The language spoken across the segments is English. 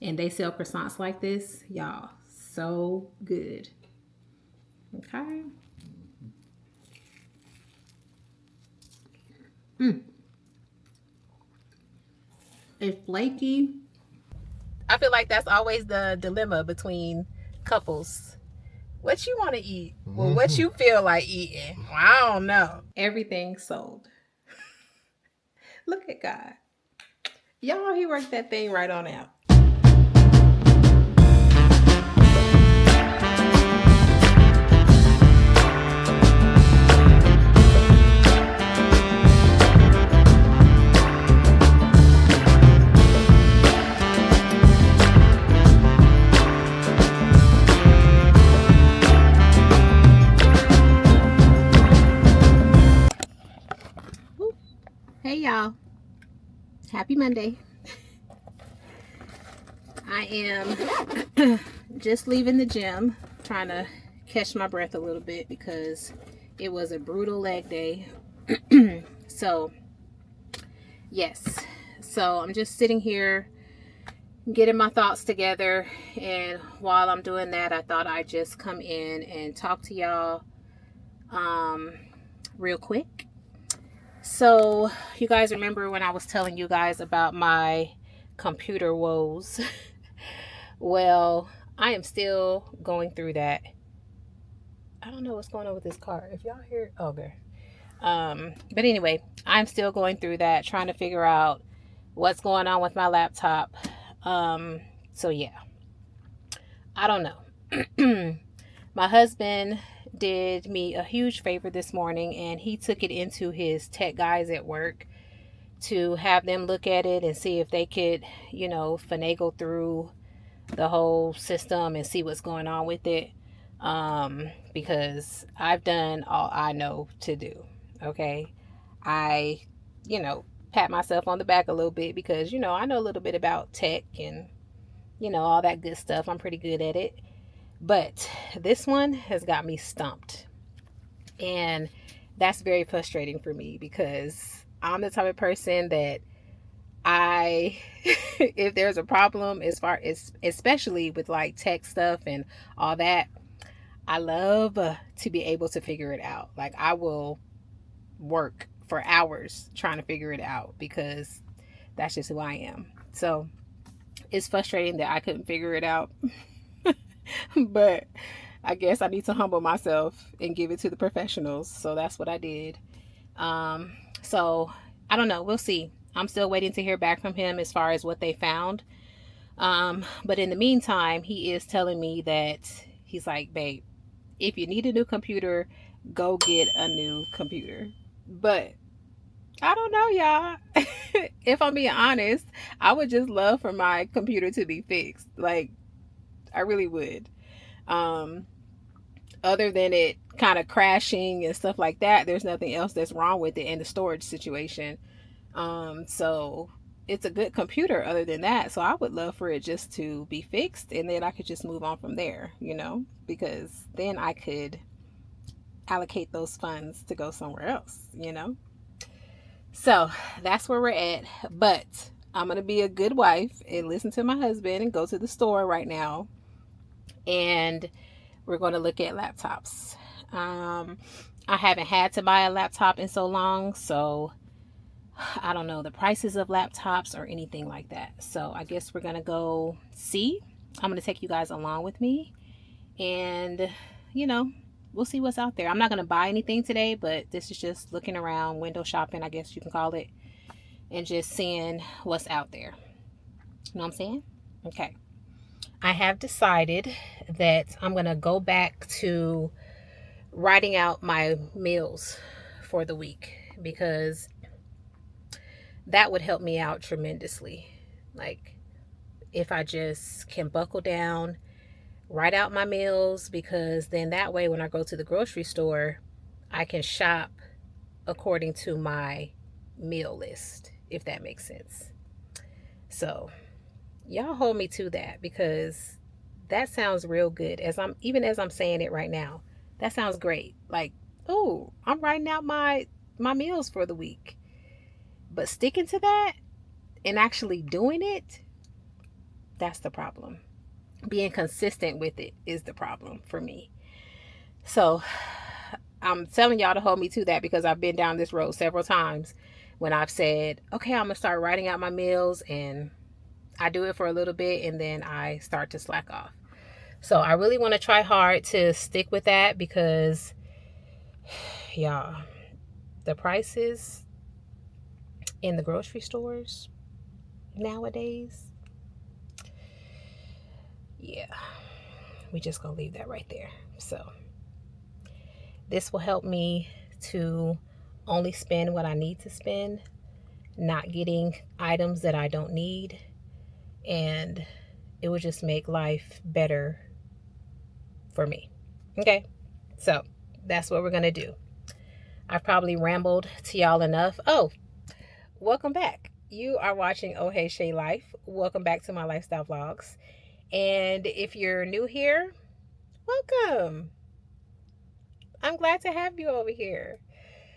And they sell croissants like this, y'all. So good. Okay. Mm. It's flaky. I feel like that's always the dilemma between couples. What you want to eat? Well, what you feel like eating? Well, I don't know. Everything sold. Look at God. Y'all, he worked that thing right on out. Hey, y'all. Happy Monday. I am just leaving the gym, trying to catch my breath a little bit because it was a brutal leg day. So, yes. So, I'm just sitting here getting my thoughts together. And while I'm doing that, I thought I'd just come in and talk to y'all real quick. So, you guys remember when I was telling you guys about my computer woes? Well, I am still going through that. I don't know what's going on with this car. If y'all hear, okay. But anyway, I'm still going through that, trying to figure out what's going on with my laptop. So yeah, I don't know. My husband did me a huge favor this morning, and he took it into his tech guys at work to have them look at it and see if they could, finagle through the whole system and see what's going on with it. Because I've done all I know to do. Okay. I, pat myself on the back a little bit because, I know a little bit about tech and, all that good stuff. I'm pretty good at it. But this one has got me stumped. And that's very frustrating for me because I'm the type of person that if there's a problem, as far as, especially with like tech stuff and all that, I love to be able to figure it out. Like, I will work for hours trying to figure it out because that's just who I am. So it's frustrating that I couldn't figure it out. But I guess I need to humble myself and give it to the professionals. So that's what I did. So I don't know. We'll see. I'm still waiting to hear back from him as far as what they found. But in the meantime, he is telling me that he's like, babe, if you need a new computer, go get a new computer. But I don't know, y'all. If I'm being honest, I would just love for my computer to be fixed. Like, I really would. Um, Other than it kind of crashing and stuff like that, there's nothing else that's wrong with it in the storage situation. So it's a good computer other than that. So I would love for it just to be fixed and then I could just move on from there, because then I could allocate those funds to go somewhere else. So that's where we're at. But I'm going to be a good wife and listen to my husband and go to the store right now. And we're going to look at laptops. I haven't had to buy a laptop in so long, so I don't know the prices of laptops or anything like that. So I guess we're going to go see. I'm going to take you guys along with me and, we'll see what's out there. I'm not going to buy anything today, but this is just looking around, window shopping, I guess you can call it, and just seeing what's out there. You know what I'm saying? Okay. I have decided that I'm going to go back to writing out my meals for the week because that would help me out tremendously. Like, if I just can buckle down, write out my meals, because then that way when I go to the grocery store, I can shop according to my meal list, if that makes sense. So, y'all hold me to that because that sounds real good. As I'm saying it right now, that sounds great. Like, oh, I'm writing out my meals for the week. But sticking to that and actually doing it, That's the problem. Being consistent with it is the problem for me. So I'm telling y'all to hold me to that because I've been down this road several times when I've said, okay, I'm going to start writing out my meals, and I do it for a little bit and then I start to slack off. So I really want to try hard to stick with that because, y'all, the prices in the grocery stores nowadays, yeah, we just gonna leave that right there. So this will help me to only spend what I need to spend, not getting items that I don't need, and it will just make life better for me. Okay, so that's what we're gonna do. I've probably rambled to y'all enough. Oh, welcome back. You are watching Ohheyshaylife. Welcome back to my lifestyle vlogs. And if you're new here, welcome. I'm glad to have you over here.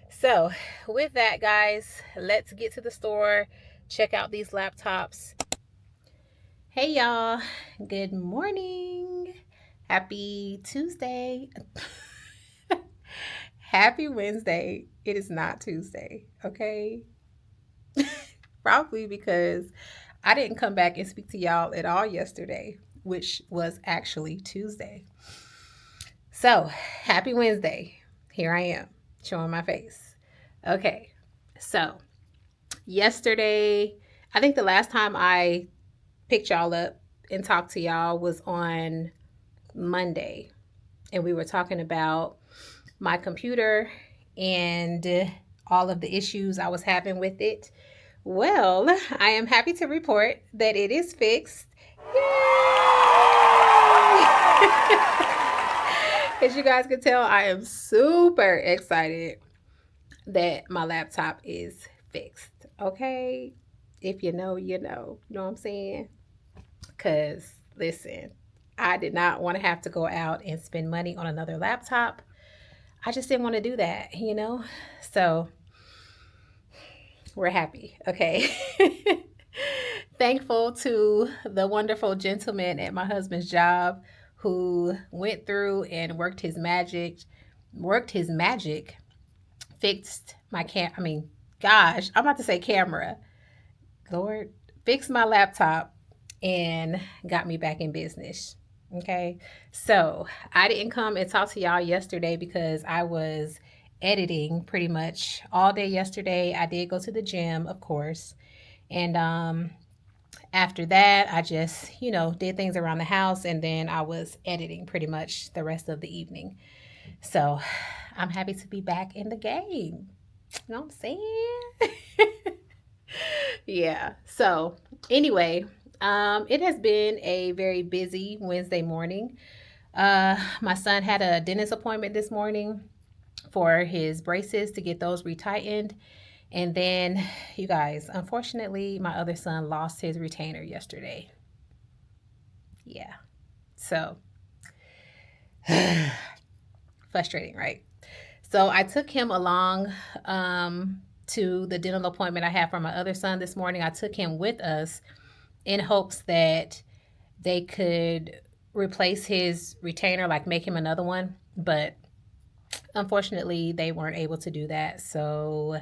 So, with that, guys, let's get to the store, check out these laptops. Hey, y'all. Good morning. Happy Tuesday. Happy Wednesday. It is not Tuesday, okay? Probably because I didn't come back and speak to y'all at all yesterday, which was actually Tuesday. So, happy Wednesday. Here I am, showing my face. Okay, so yesterday, I think the last time I picked y'all up and talked to y'all was on Monday. And we were talking about my computer and all of the issues I was having with it. Well, I am happy to report that it is fixed. As you guys can tell, I am super excited that my laptop is fixed. Okay? If you know, you know. You know what I'm saying? Because, listen, I did not want to have to go out and spend money on another laptop. I just didn't want to do that, you know? So, we're happy. Okay. Thankful to the wonderful gentleman at my husband's job who went through and worked his magic, fixed my gosh, I'm about to say camera. Lord, fixed my laptop and got me back in business. Okay. So I didn't come and talk to y'all yesterday because I was editing pretty much all day yesterday. I did go to the gym, of course. And after that, I just, did things around the house and then I was editing pretty much the rest of the evening. So I'm happy to be back in the game. You know what I'm saying? Yeah. So anyway, it has been a very busy Wednesday morning. My son had a dentist appointment this morning for his braces to get those retightened. And then, you guys, unfortunately, my other son lost his retainer yesterday. Yeah. So, frustrating, right? So, I took him along to the dental appointment I had for my other son this morning. I took him with us in hopes that they could replace his retainer, like make him another one. But unfortunately, they weren't able to do that. So,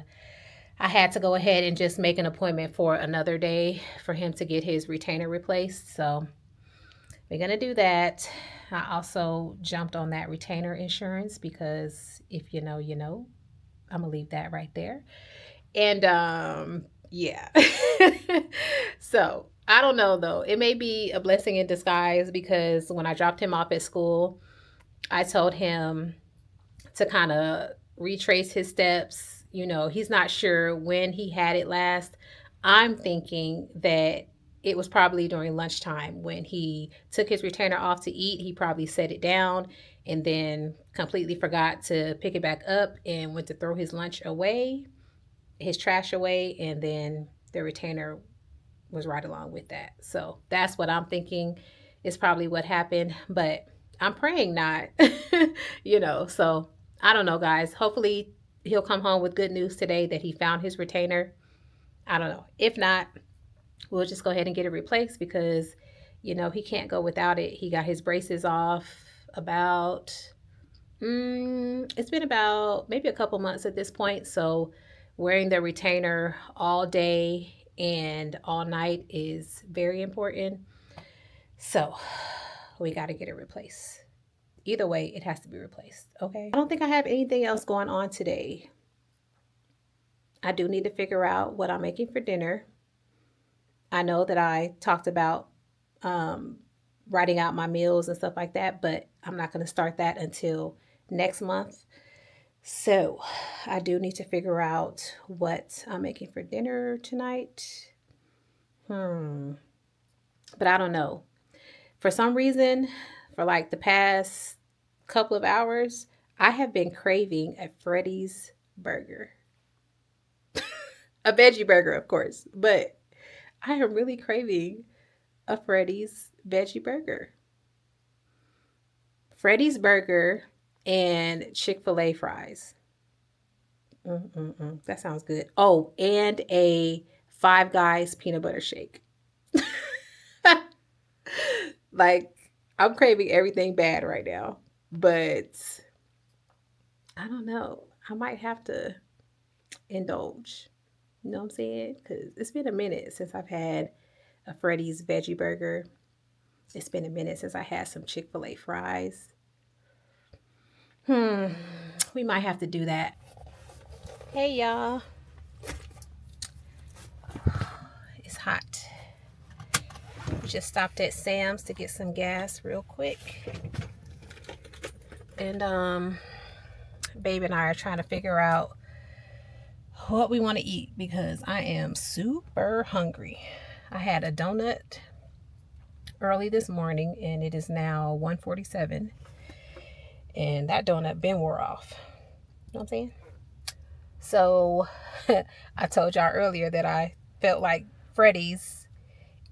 I had to go ahead and just make an appointment for another day for him to get his retainer replaced. So we're going to do that. I also jumped on that retainer insurance because if you know, you know. I'm going to leave that right there. And yeah. So I don't know though. It may be a blessing in disguise because when I dropped him off at school, I told him to kind of retrace his steps. He's not sure when he had it last. I'm thinking that it was probably during lunchtime when he took his retainer off to eat. He probably set it down and then completely forgot to pick it back up and went to throw his lunch away, his trash away, and then the retainer was right along with that. So that's what I'm thinking is probably what happened, but I'm praying not, So I don't know, guys. Hopefully he'll come home with good news today that he found his retainer. I don't know. If not, we'll just go ahead and get it replaced because You know, he can't go without it. He got his braces off about, it's been about maybe a couple months at this point. So wearing the retainer all day and all night is very important. So we got to get it replaced. Either way, it has to be replaced. Okay. I don't think I have anything else going on today. I do need to figure out what I'm making for dinner. I know that I talked about um, writing out my meals and stuff like that, but I'm not going to start that until next month. So I do need to figure out what I'm making for dinner tonight. Hmm. But I don't know. For some reason, for like the past couple of hours, I have been craving a Freddy's burger. A veggie burger, of course, but I am really craving a Freddy's veggie burger. Freddy's burger and Chick-fil-A fries. Mm-mm-mm. That sounds good. Oh, and a Five Guys peanut butter shake. Like, I'm craving everything bad right now, but I don't know. I might have to indulge. You know what I'm saying? Because it's been a minute since I've had a Freddy's veggie burger. It's been a minute since I had some Chick-fil-A fries. Hmm, we might have to do that. Hey, y'all. It's hot. We just stopped at Sam's to get some gas real quick. And babe and I are trying to figure out what we want to eat because I am super hungry. I had a donut early this morning and it is now 1:47, and that donut been wore off. You know what I'm saying? So I told y'all earlier that I felt like Freddy's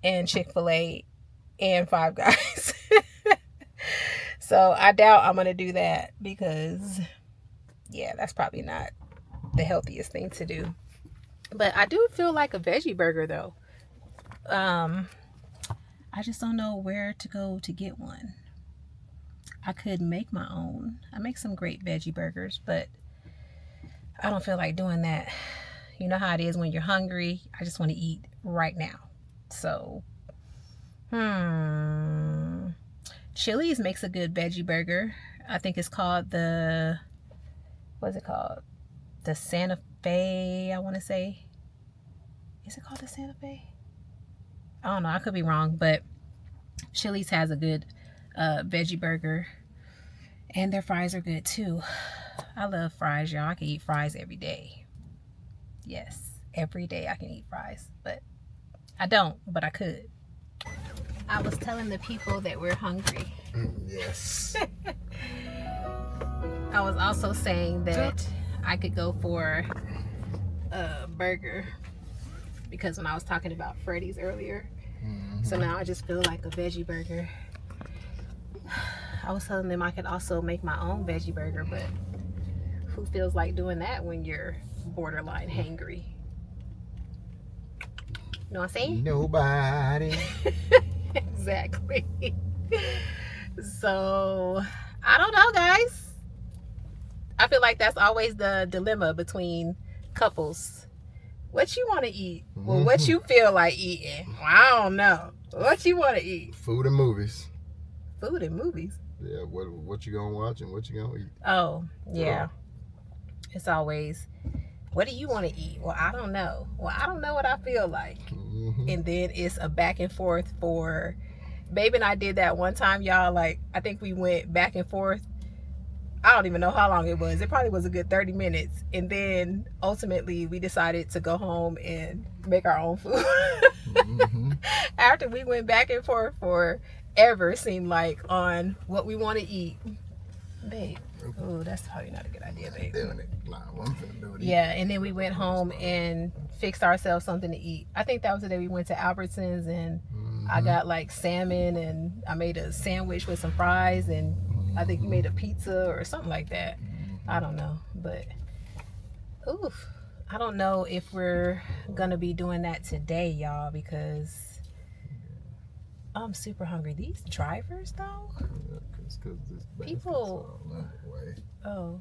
and Chick-fil-A and Five Guys. So I doubt I'm going to do that because, yeah, that's probably not the healthiest thing to do. But I do feel like a veggie burger though. Um, I just don't know where to go to get one. I could make my own. I make some great veggie burgers, but I don't feel like doing that. You know how it is when you're hungry. I just want to eat right now. So, Chili's makes a good veggie burger. I think it's called what's it called? The Santa Fe, I want to say. Is it called the Santa Fe? I don't know. I could be wrong, but Chili's has a good veggie burger. And their fries are good too. I love fries, y'all. I can eat fries every day. Yes, every day I can eat fries. But I don't, but I could. I was telling the people that we're hungry. Yes. I was also saying that I could go for a burger because when I was talking about Freddy's earlier. So now I just feel like a veggie burger. I was telling them I could also make my own veggie burger, but who feels like doing that when you're borderline hangry? You know what I'm saying? Nobody. Exactly. So, I don't know, guys. I feel like that's always the dilemma between couples. What you want to eat? Well, what you feel like eating? Well, I don't know. What you want to eat? Food and movies. Food and movies? Yeah, what you gonna watch and what you gonna eat? Oh, yeah. It's always, what do you want to eat? Well, I don't know. Well, I don't know what I feel like. And then it's a back and forth for, babe and I did that one time, y'all. Like, I think we went back and forth. I don't even know how long it was. It probably was a good 30 minutes. And then ultimately we decided to go home and make our own food. After we went back and forth forever, seemed like, on what we want to eat. Babe. Oh, that's probably not a good idea, babe. Doing it. Nah, I'm finna do it. Yeah, and then we went home and fixed ourselves something to eat. I think that was the day we went to Albertsons, and I got like salmon, and I made a sandwich with some fries, and I think you made a pizza or something like that. I don't know, but oof, I don't know if we're gonna be doing that today, y'all, because I'm super hungry. These drivers, though? Yeah, because this basket's all in the way. Oh.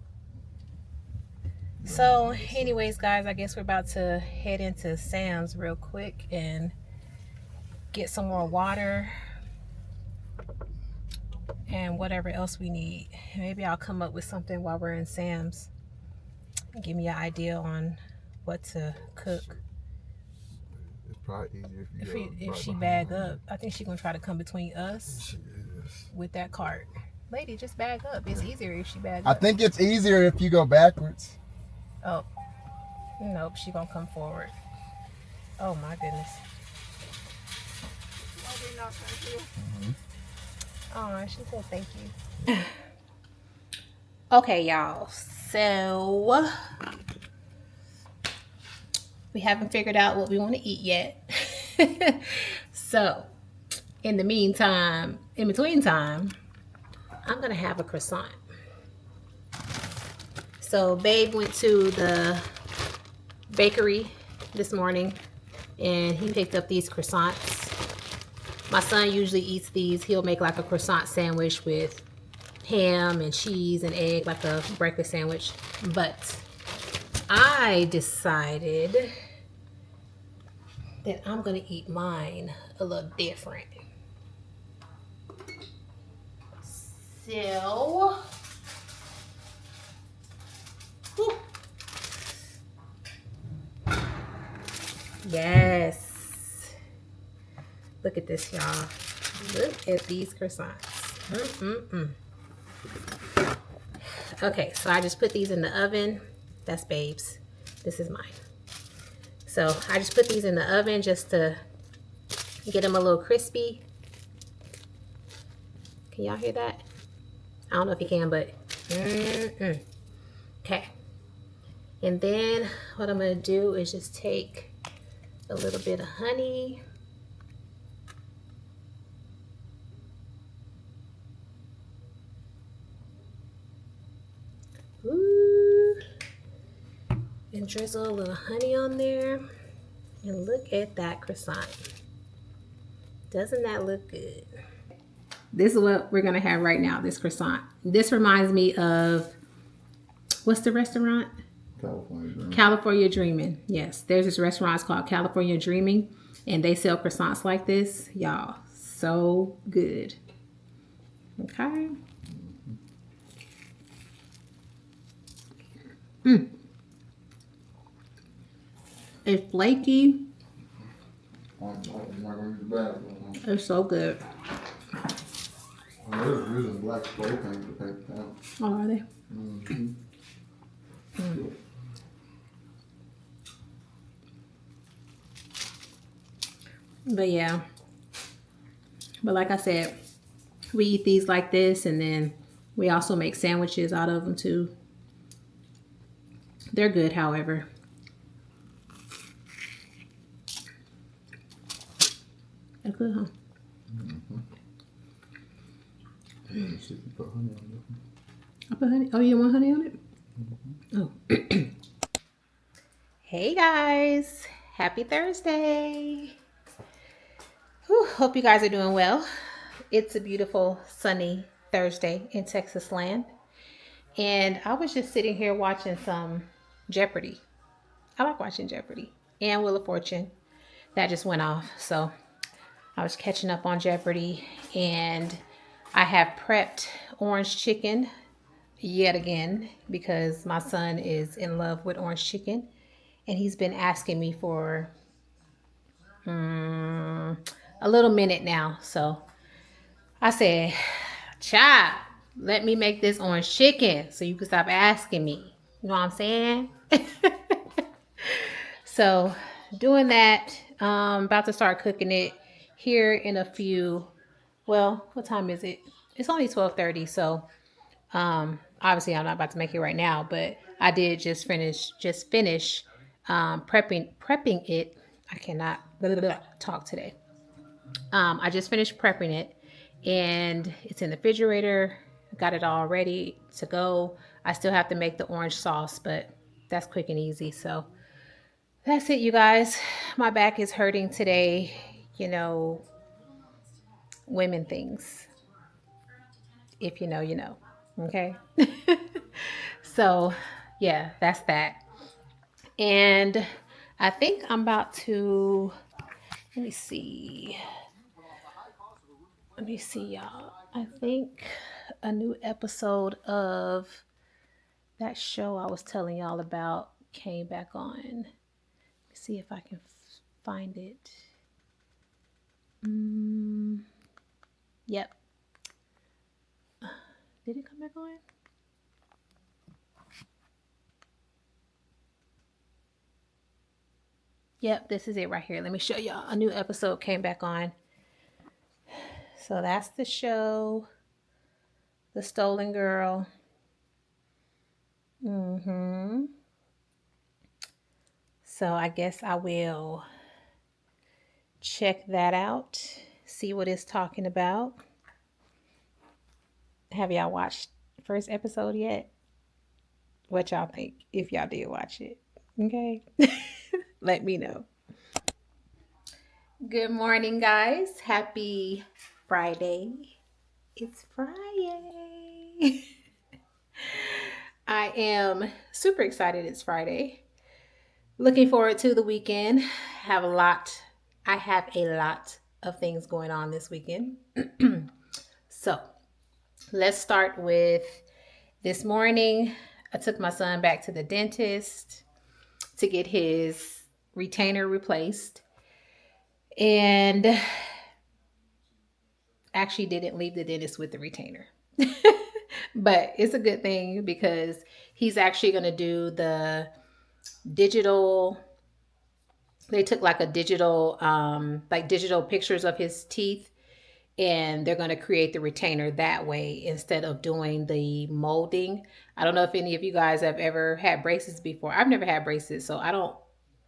So, anyways, guys, I guess we're about to head into Sam's real quick and get some more water and whatever else we need. Maybe I'll come up with something while we're in Sam's. Give me an idea on what to cook. It's probably easier if you If she bag up, I think she's gonna try to come between us She is. with that cart. Lady, just bag up. It's easier if she bag I up. think it's easier if you go backwards. Oh, nope, she gonna come forward. Oh my goodness. Oh, she said thank you. Okay, y'all. So we haven't figured out what we want to eat yet. So in the meantime, in between time, I'm gonna have a croissant. So babe went to the bakery this morning and he picked up these croissants. My son usually eats these. He'll make like a croissant sandwich with ham and cheese and egg, like a breakfast sandwich. But I decided that I'm gonna eat mine a little different. So, whew. Yes. Look at this, y'all. Look at these croissants. Okay, so I just put these in the oven. That's babe's. This is mine. So I just put these in the oven just to get them a little crispy. Can y'all hear that? I don't know if you can, but okay. And then what I'm gonna do is just take a little bit of honey. Ooh. And drizzle a little honey on there. And look at that croissant. Doesn't that look good? This is what we're gonna have right now, this croissant. This reminds me of, what's the restaurant? California Dreaming. California Dreaming. Yes, there's this restaurant, it's called California Dreaming, and they sell croissants like this. Y'all, so good. Okay. It's flaky. It's so good. They're using black spray paint to paint the town. Oh, are they? But yeah. But like I said, we eat these like this, and then we also make sandwiches out of them too. They're good, however. They're good, huh? I put honey. Oh, you want honey on it? Oh. Hey guys, happy Thursday. Whew, hope you guys are doing well. It's a beautiful sunny Thursday in Texas land. And I was just sitting here watching some Jeopardy. I like watching Jeopardy and Wheel of Fortune. That just went off. So I was catching up on Jeopardy, and I have prepped orange chicken yet again because my son is in love with orange chicken, and he's been asking me for a little minute now. So I said, child, let me make this orange chicken so you can stop asking me. You know what I'm saying? So doing that, about to start cooking it here in a few. Well, what time is it? It's only 12:30. So obviously I'm not about to make it right now, but I did just finish prepping it. I cannot talk today. I just finished prepping it, and it's in the refrigerator. Got it all ready to go. I still have to make the orange sauce, but that's quick and easy. So that's it, you guys. My back is hurting today. You know, women things. If you know, you know. Okay. So, yeah, that's that. And I think I'm about to, let me see. Let me see, y'all. I think a new episode of that show I was telling y'all about came back on. Let me see if I can find it. Mm, yep. Did it come back on? Yep, this is it right here. Let me show y'all. A new episode came back on. So that's the show, The Stolen Girl. Mm-hmm. So I guess I will check that out, see what it's talking about. Have y'all watched the first episode yet? What y'all think if y'all did watch it? Okay. Let me know. Good morning, guys. Happy Friday. It's Friday. I am super excited it's Friday. Looking forward to the weekend. Have a lot. I have a lot of things going on this weekend. So, let's start with this morning. I took my son back to the dentist to get his retainer replaced and actually didn't leave the dentist with the retainer. But it's a good thing because he's actually going to do the digital. They took like a digital like digital pictures of his teeth, and they're going to create the retainer that way instead of doing the molding. I don't know if any of you guys have ever had braces before. I've never had braces, so I don't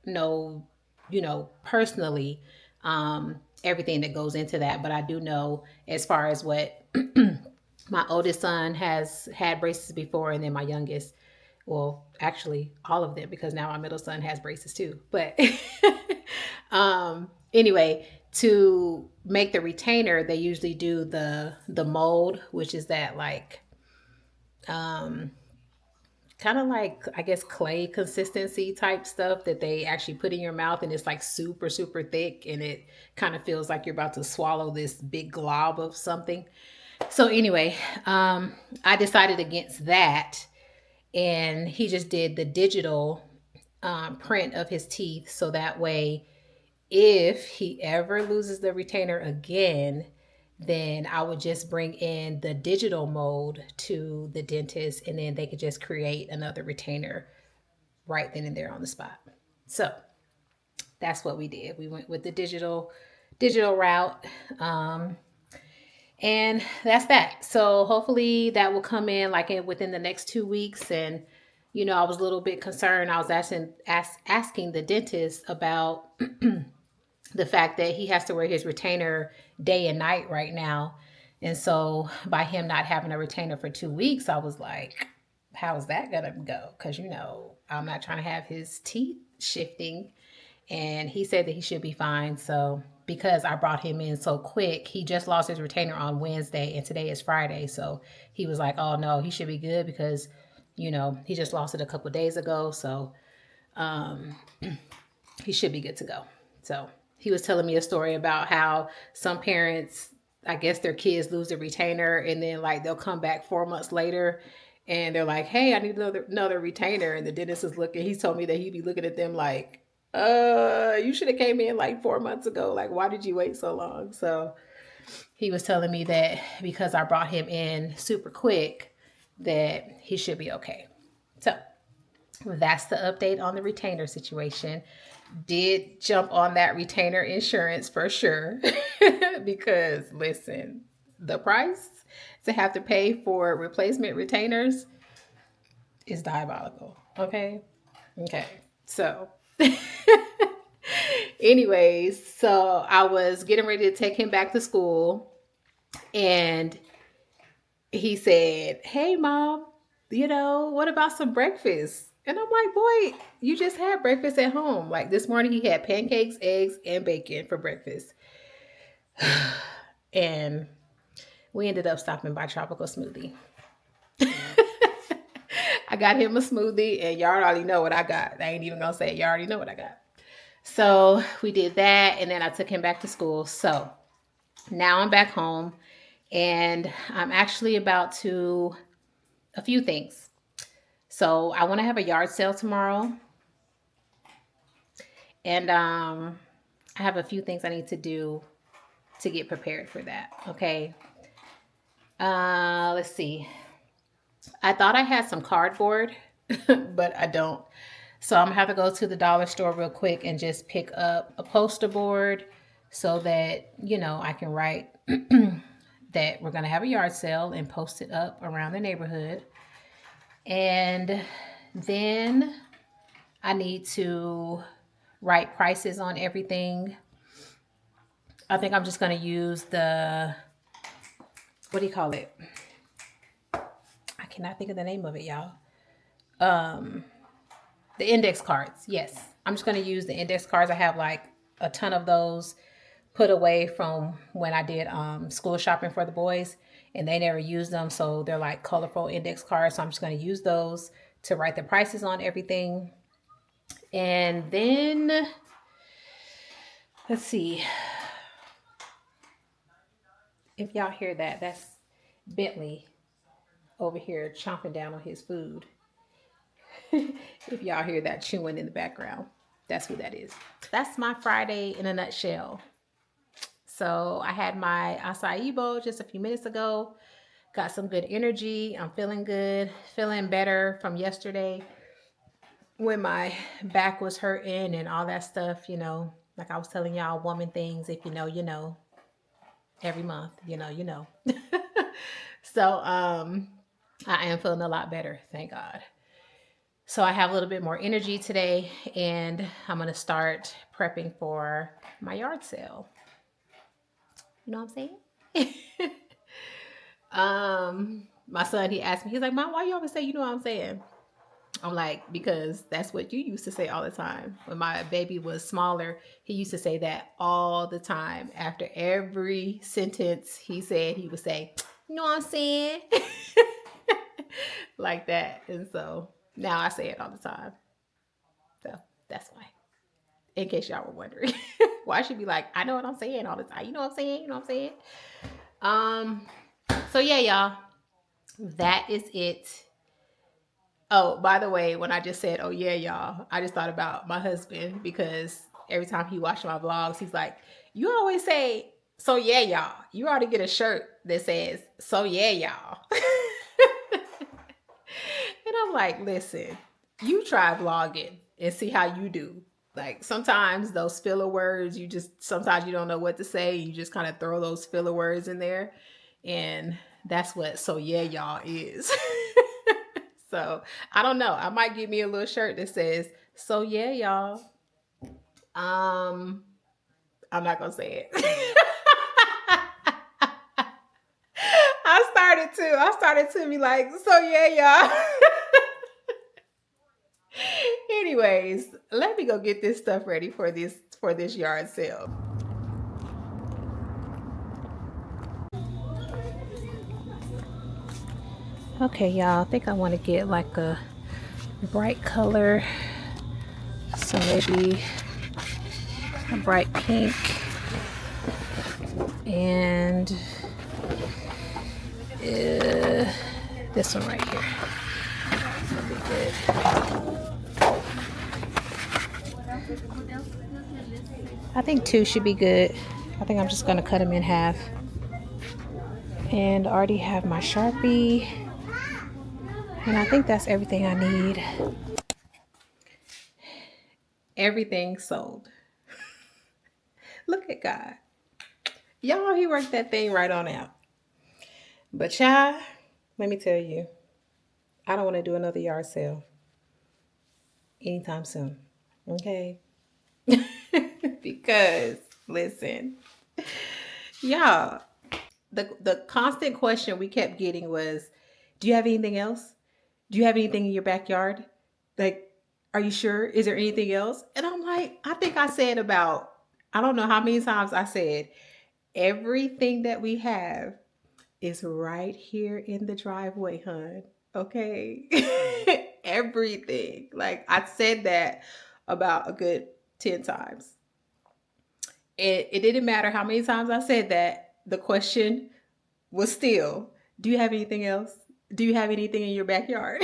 know, personally, everything that goes into that. But I do know as far as what my oldest son has had braces before, and then my youngest, well, actually all of them, because now my middle son has braces too. But anyway, to make the retainer, they usually do the mold, which is that like um kind of like, I guess, clay consistency type stuff that they actually put in your mouth, and it's like super super thick, and it kind of feels like you're about to swallow this big glob of something. So anyway, I decided against that, and he just did the digital print of his teeth, so that way if he ever loses the retainer again, then I would just bring in the digital mold to the dentist, and then they could just create another retainer right then and there on the spot. So that's what we did. We went with the digital route. And that's that. So hopefully that will come in like within the next 2 weeks. And I was a little bit concerned. I was asking the dentist about the fact that he has to wear his retainer day and night right now. And so by him not having a retainer for 2 weeks, I was like, how's that gonna go? Because I'm not trying to have his teeth shifting. And he said that he should be fine. So because I brought him in so quick, he just lost his retainer on Wednesday, and today is Friday. So he was like, oh no, he should be good because he just lost it a couple days ago. So um he should be good to go. So he was telling me a story about how some parents, I guess their kids lose a retainer, and then like they'll come back 4 months later and they're like, hey, I need another retainer. And the dentist is looking, he told me that he'd be looking at them like, you should have came in like 4 months ago. Like, why did you wait so long? So he was telling me that because I brought him in super quick, that he should be okay. So that's the update on the retainer situation. Did jump on that retainer insurance for sure. Because listen, the price to have to pay for replacement retainers is diabolical. Okay. Okay. So anyways, so I was getting ready to take him back to school, and he said, hey mom, what about some breakfast? And I'm like, boy, you just had breakfast at home. Like this morning he had pancakes, eggs, and bacon for breakfast. And we ended up stopping by Tropical Smoothie. I got him a smoothie, and y'all already know what I got. I ain't even gonna say it. Y'all already know what I got. So we did that, and then I took him back to school. So now I'm back home, and I'm actually about to a few things. So I want to have a yard sale tomorrow, and I have a few things I need to do to get prepared for that. Okay. Let's see. I thought I had some cardboard, but I don't. So I'm gonna have to go to the dollar store real quick and just pick up a poster board so that, I can write that we're gonna have a yard sale and post it up around the neighborhood. And then I need to write prices on everything. I think I'm just gonna use what do you call it? I cannot think of the name of it, y'all. Um, the index cards. Yes, I'm just gonna use the index cards. I have like a ton of those put away from when I did school shopping for the boys, and they never used them, so they're like colorful index cards. So I'm just gonna use those to write the prices on everything. And then let's see if y'all hear that. That's Bentley over here chomping down on his food. If y'all hear that chewing in the background, that's who that is. That's my Friday in a nutshell. So I had my acai bowl just a few minutes ago. Got some good energy. I'm feeling good, feeling better from yesterday when my back was hurting and all that stuff, like I was telling y'all, woman things. If you know, you know, every month, you know. So I am feeling a lot better, thank God. So I have a little bit more energy today, and I'm gonna start prepping for my yard sale. You know what I'm saying? My son, he asked me, he's like, Mom, why you always say you know what I'm saying? I'm like, because that's what you used to say all the time. When my baby was smaller, he used to say that all the time. After every sentence he said, he would say, you know what I'm saying? Like that. And so now I say it all the time. So that's why. In case y'all were wondering. Why should be like, I know what I'm saying all the time. You know what I'm saying? You know what I'm saying? Um, so yeah, y'all. That is it. Oh, by the way, when I just said, oh yeah, y'all, I just thought about my husband because every time he watches my vlogs, he's like, you always say, so yeah, y'all. You ought to get a shirt that says, so yeah, y'all. And I'm like, listen, you try vlogging and see how you do. Like sometimes those filler words, sometimes you don't know what to say. You just kind of throw those filler words in there. And that's what so yeah, y'all is. So I don't know. I might get me a little shirt that says, so yeah, y'all. Um, I'm not gonna say it. I started to be like, so yeah, y'all. Anyways, let me go get this stuff ready for this yard sale. Okay, y'all. I think I want to get like a bright color. So maybe a bright pink and this one right here. That'll be good. I think two should be good. I think I'm just gonna cut them in half. And I already have my Sharpie. And I think that's everything I need. Everything sold. Look at God. Y'all, he worked that thing right on out. But child, let me tell you, I don't want to do another yard sale anytime soon. Okay? Because listen, y'all, the constant question we kept getting was, do you have anything else? Do you have anything in your backyard? Like, are you sure? Is there anything else? And I'm like, I think I said about, I don't know how many times I said, Everything that we have is right here in the driveway, hun. Okay. Everything. Like I said that about a good 10 times. It didn't matter how many times I said that. The question was still, do you have anything else? Do you have anything in your backyard?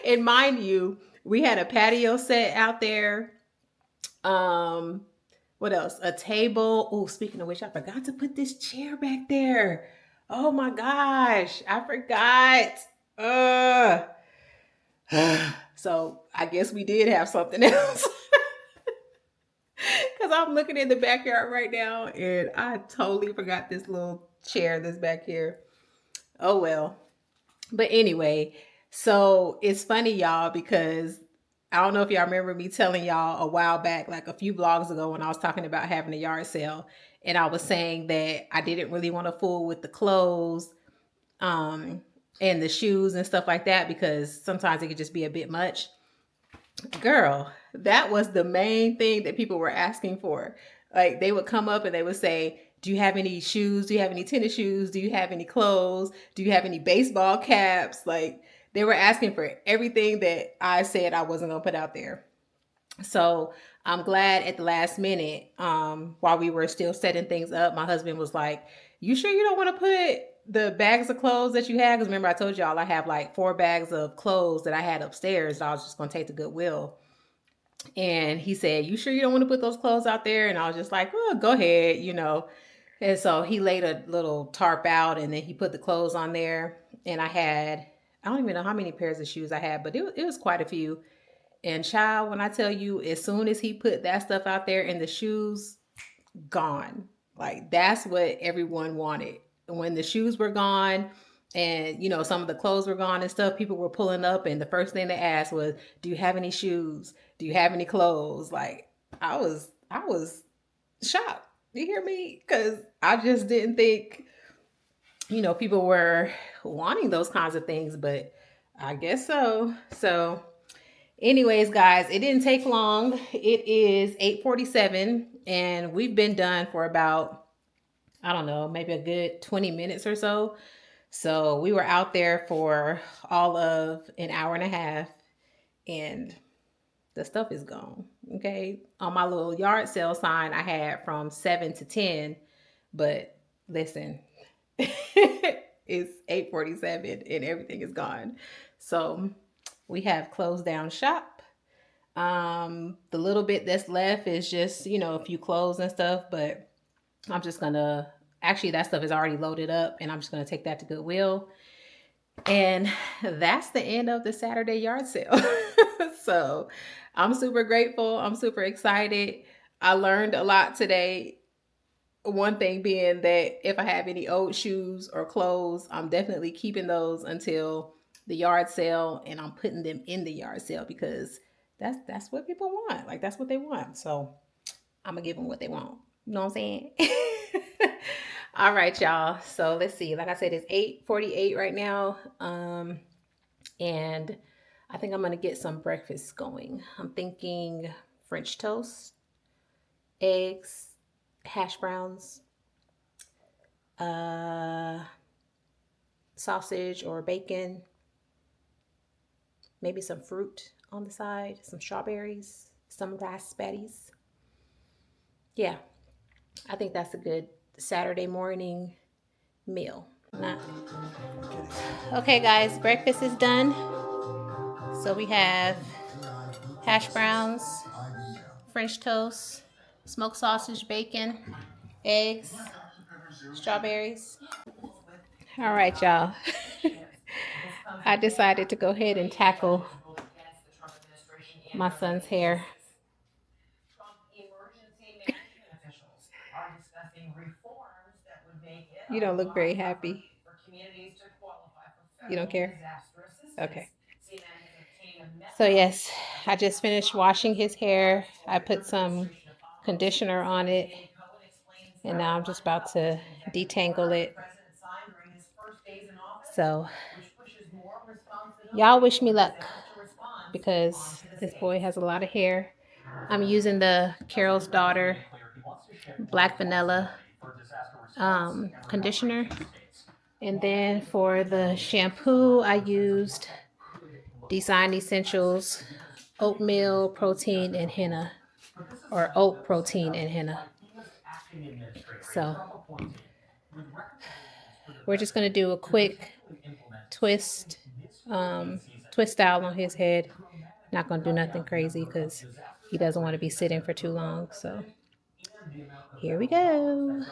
And mind you, we had a patio set out there. Um, what else? A table. Oh, speaking of which, I forgot to put this chair back there. Oh my gosh, I forgot. Uh so I guess we did have something else. Cause I'm looking in the backyard right now and I totally forgot this little chair that's back here. Oh well. But anyway, so it's funny, y'all, because I don't know if y'all remember me telling y'all a while back, like a few vlogs ago, when I was talking about having a yard sale, and I was saying that I didn't really want to fool with the clothes, um, and the shoes and stuff like that because sometimes it could just be a bit much. Girl, that was the main thing that people were asking for. Like they would come up and they would say, do you have any shoes? Do you have any tennis shoes? Do you have any clothes? Do you have any baseball caps? Like they were asking for everything that I said I wasn't going to put out there. So I'm glad at the last minute, while we were still setting things up, my husband was like, you sure you don't want to put the bags of clothes that you had? Because remember, I told y'all I have like 4 bags of clothes that I had upstairs that I was just going to take to Goodwill. And he said, you sure you don't want to put those clothes out there? And I was just like, well, go ahead, you know. And so he laid a little tarp out and then he put the clothes on there. And I don't even know how many pairs of shoes I had, but it was quite a few. And child, when I tell you, as soon as he put that stuff out there and the shoes, gone. Like that's what everyone wanted. When the shoes were gone and some of the clothes were gone and stuff, people were pulling up and the first thing they asked was, do you have any shoes? Do you have any clothes? Like I was shocked. You hear me? Because I just didn't think, people were wanting those kinds of things, but I guess so. So anyways, guys, it didn't take long. It is 8:47 and we've been done for about, I don't know, maybe a good 20 minutes or so. So we were out there for all of an hour and a half and the stuff is gone. Okay. On my little yard sale sign, I had from 7 to 10, but listen, it's 8:47 and everything is gone. So we have closed down shop. The little bit that's left is just, a few clothes and stuff, but I'm just gonna actually that stuff is already loaded up and I'm just gonna take that to Goodwill. And that's the end of the Saturday yard sale. So I'm super grateful. I'm super excited. I learned a lot today. One thing being that if I have any old shoes or clothes, I'm definitely keeping those until the yard sale and I'm putting them in the yard sale because that's what people want. Like that's what they want. So I'm gonna give them what they want. You know what I'm saying? All right, y'all. So let's see. Like I said, it's 8:48 right now. And I think I'm gonna get some breakfast going. I'm thinking French toast, eggs, hash browns, uh, sausage or bacon, maybe some fruit on the side, some strawberries, some raspberries. Yeah, I think that's a good Saturday morning meal. Nah. Okay, guys, breakfast is done. So we have hash browns, French toast, smoked sausage, bacon, eggs, strawberries. All right, y'all. I decided to go ahead and tackle my son's hair. You don't look very happy. You don't care? Okay. So, yes, I just finished washing his hair. I put some conditioner on it, and now I'm just about to detangle it. So, y'all wish me luck because this boy has a lot of hair. I'm using the Carol's Daughter black vanilla conditioner. And then for the shampoo, I used Design Essentials oatmeal protein and henna, or oat protein and henna. So we're just gonna do a quick twist, twist style on his head. Not gonna do nothing crazy because he doesn't want to be sitting for too long. So here we go.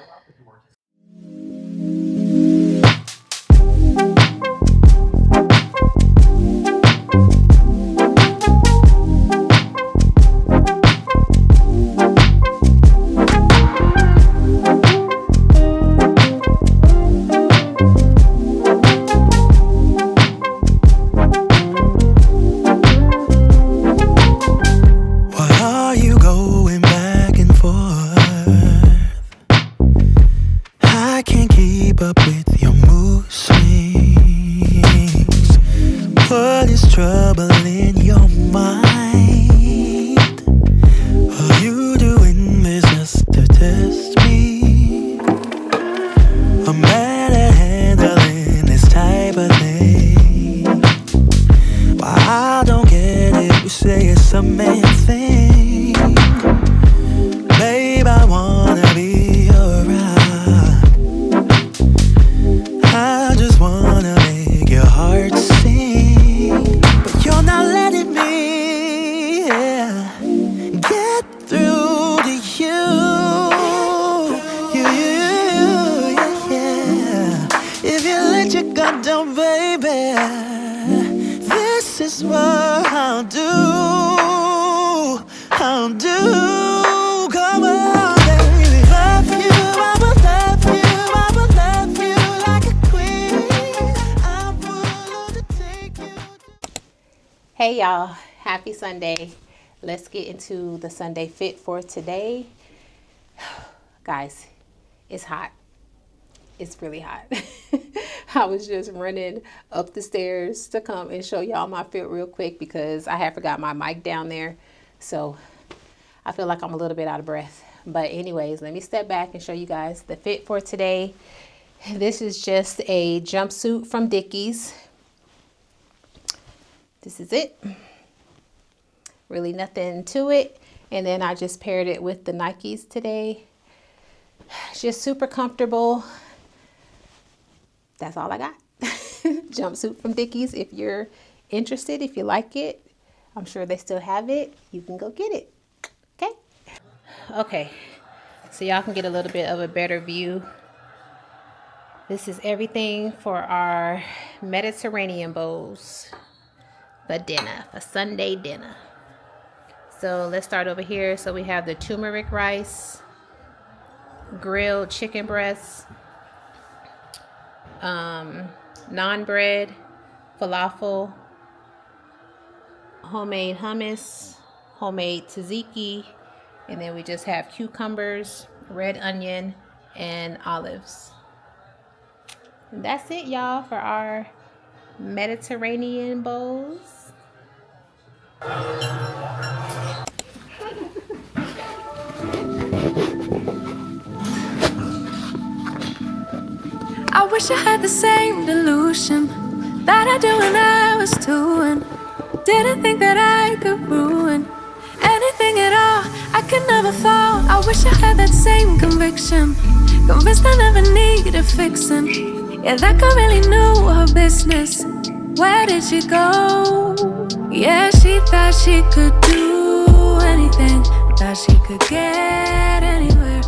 Hey y'all, happy Sunday. Let's get into the Sunday fit for today. Guys, it's hot. It's really hot. I was just running up the stairs to come and show y'all my fit real quick because I had forgot my mic down there. So I feel like I'm a little bit out of breath. But anyways, let me step back and show you guys the fit for today. This is just a jumpsuit from Dickies. This is it. Really nothing to it. And then I just paired it with the Nikes today. Just super comfortable. That's all I got. Jumpsuit from Dickies. If you're interested, if you like it, I'm sure they still have it. You can go get it. Okay. Okay. So y'all can get a little bit of a better view. This is everything for our Mediterranean bowls. For dinner, for Sunday dinner. So let's start over here. So we have the turmeric rice, grilled chicken breasts, naan bread, falafel, homemade hummus, homemade tzatziki, and then we just have cucumbers, red onion, and olives. And that's it, y'all, for our Mediterranean bowls. I wish I had the same delusion that I do when I was 2 and didn't think that I could ruin anything at all. I could never fall. I wish I had that same conviction, convinced I never needed fixing. Yeah, that girl really knew her business. Where did she go? Yeah, she thought she could do anything, thought she could get anywhere.